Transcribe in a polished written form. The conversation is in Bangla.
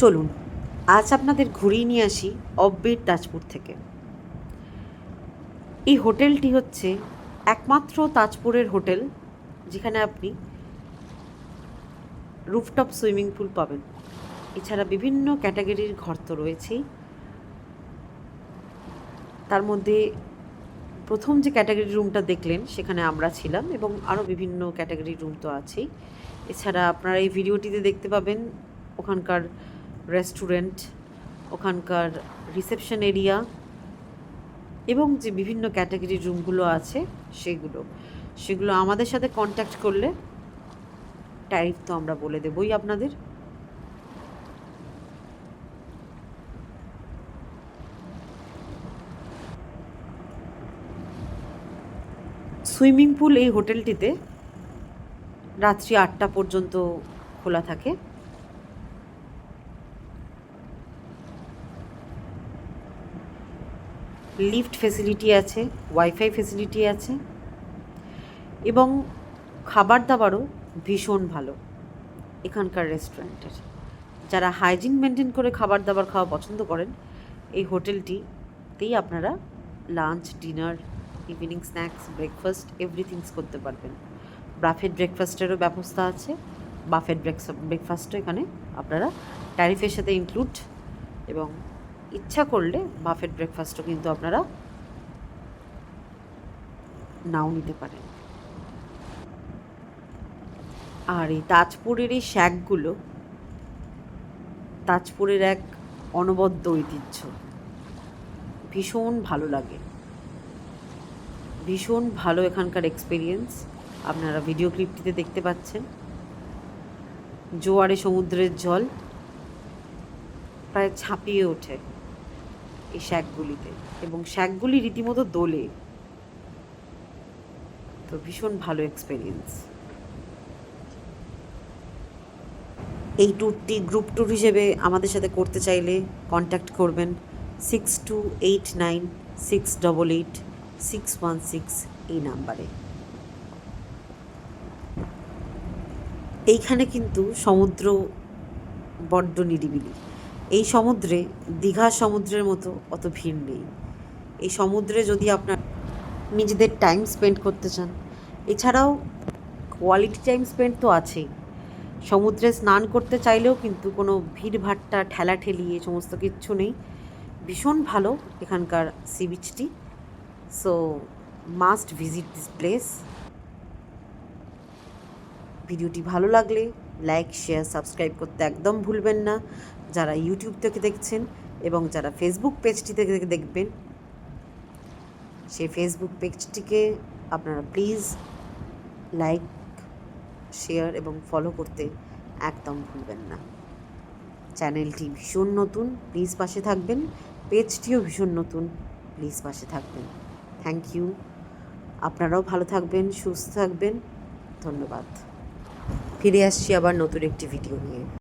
চলুন আজ আপনাদের ঘুরিয়ে নিয়ে আসি অব্বির তাজপুর থেকে। এই হোটেলটি হচ্ছে একমাত্র তাজপুরের হোটেল যেখানে আপনি রুফটপ সুইমিং পুল পাবেন। এছাড়া বিভিন্ন ক্যাটাগরির ঘর তো রয়েছেই, তার মধ্যে প্রথম যে ক্যাটাগরি রুমটা দেখলেন সেখানে আমরা ছিলাম এবং আরও বিভিন্ন ক্যাটাগরির রুম তো আছেই। এছাড়া আপনারা এই ভিডিওটিতে দেখতে পাবেন ওখানকার রেস্টুরেন্ট, ওখানকার রিসেপশন এরিয়া এবং যে বিভিন্ন ক্যাটাগরির রুমগুলো আছে সেগুলো আমাদের সাথে কন্ট্যাক্ট করলে ট্যারিফ তো আমরা বলে দেবই আপনাদের। সুইমিং পুল এই হোটেলটিতে রাত্রি 8টা পর্যন্ত খোলা থাকে। লিফট ফেসিলিটি আছে, ওয়াইফাই ফেসিলিটি আছে এবং খাবার দাবারও ভীষণ ভালো এখানকার রেস্টুরেন্টের। যারা হাইজিন মেনটেন করে খাবার দাবার খাওয়া পছন্দ করেন এই হোটেলটিতেই আপনারা lunch, dinner, evening snacks, breakfast everythings করতে পারবেন। বাফেট ব্রেকফাস্টেরও ব্যবস্থা আছে। বাফেট ব্রেকফাস্টও এখানে আপনারা ট্যারিফের সাথে ইনক্লুড, এবং ইচ্ছা করলে বাফেট ব্রেকফাস্টও কিন্তু আপনারা নাও নিতে পারেন। আর এই তাজপুরের এই শ্যাকগুলো তাজপুরের এক অনবদ্য ঐতিহ্য। ভীষণ ভালো লাগে, ভীষণ ভালো এখানকার এক্সপিরিয়েন্স। আপনারা ভিডিও ক্লিপটিতে দেখতে পাচ্ছেন জোয়ারে সমুদ্রের জল প্রায় ছাপিয়ে ওঠে এই শ্যাকগুলিতে এবং শ্যাকগুলি রীতিমতো দোলে। তো ভীষণ ভালো এক্সপিরিয়েন্স। এই ট্যুরটি গ্রুপ ট্যুর হিসেবে আমাদের সাথে করতে চাইলে কন্ট্যাক্ট করবেন 6289688616 এই নাম্বারে। এইখানে কিন্তু সমুদ্র বড্ড নিরিবিলি। এই সমুদ্রে দীঘার সমুদ্রের মতো অত ভিড় নেই। এই সমুদ্রে যদি আপনার নিজেদের টাইম স্পেন্ড করতে চান, এছাড়াও কোয়ালিটি টাইম স্পেন্ড তো আছেই, সমুদ্রে স্নান করতে চাইলেও কিন্তু কোনো ভিড়ভাট্টা ঠেলাঠেলি এই সমস্ত কিচ্ছু নেই। ভীষণ ভালো এখানকার sea beach. So must visit this place. ভিডিওটি ভালো লাগলে লাইক, শেয়ার, সাবস্ক্রাইব করতে একদম ভুলবেন না যারা ইউটিউব থেকে দেখছেন, এবং যারা ফেসবুক পেজটি থেকে দেখবেন সেই ফেসবুক পেজটিকে আপনারা প্লিজ লাইক, শেয়ার এবং ফলো করতে একদম ভুলবেন না। চ্যানেলটি ভীষণ নতুন, প্লিজ পাশে থাকবেন। পেজটিও ভীষণ নতুন, প্লিজ পাশে থাকবেন। Thank you. আপনারাও ভালো থাকবেন, সুস্থ থাকবেন। ধন্যবাদ। ফিরে আসছি আবার নতুন একটি ভিডিও নিয়ে।